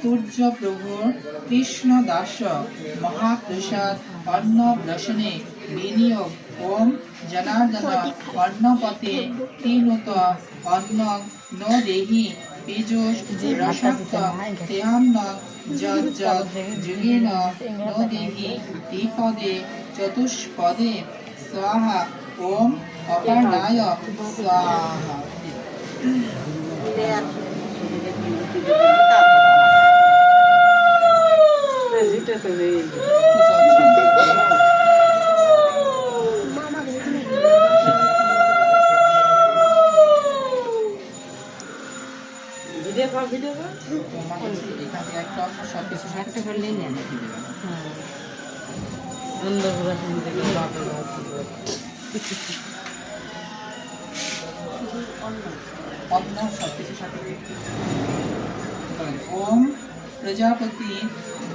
সূর্য প্রভুর কৃষ্ণ দাস মহাপ্রসাদ অন্নপ্রাশনে বিনিয়োগ ওম জনার্দন অন্নপতে তিনুত অন্ন ন দেহি পীযুষ রসক্ত তেহান্ন যুগেন ন দেহি দ্বিপদে চতুষ্পদে স্বাহা ওম অপর্ণায় স্বাহা। ओम प्रजापति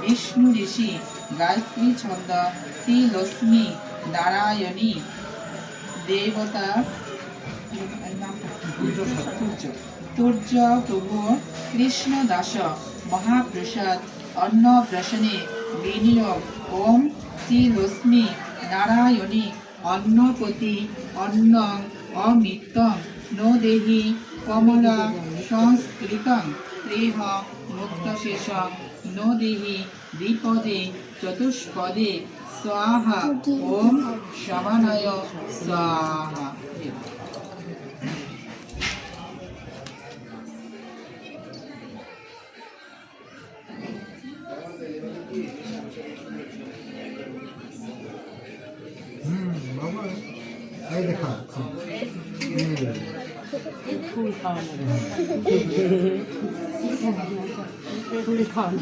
विष्णु ऋषि गायत्री छंद त्रिलक्ष्मी नारायणी देवता तुर्य प्रभु कृष्ण दास महाप्रसाद अन्नप्राशने विनियोग ओम त्रिलक्ष्मी नारायणी अन्नपति अन्न अमृतम नो देहि कमला संस्कृतं त्रेह मुक्तशेष नो देहि द्विपदे चतुष्पदे स्वाहा ओम शमनाय स्वाहा। बाबा ये देखा फूल खाना फूल खाना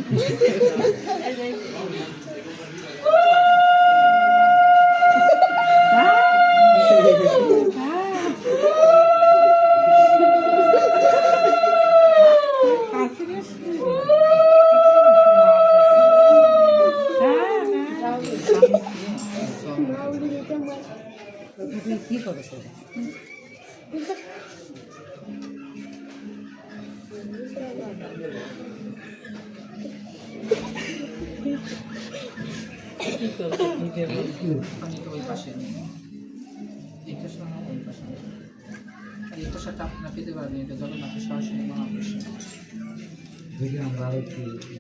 কি করেছে আপনারা পেতে পারবেন, এটা জগন্নাথের সরাসরি মহাপুরুষ।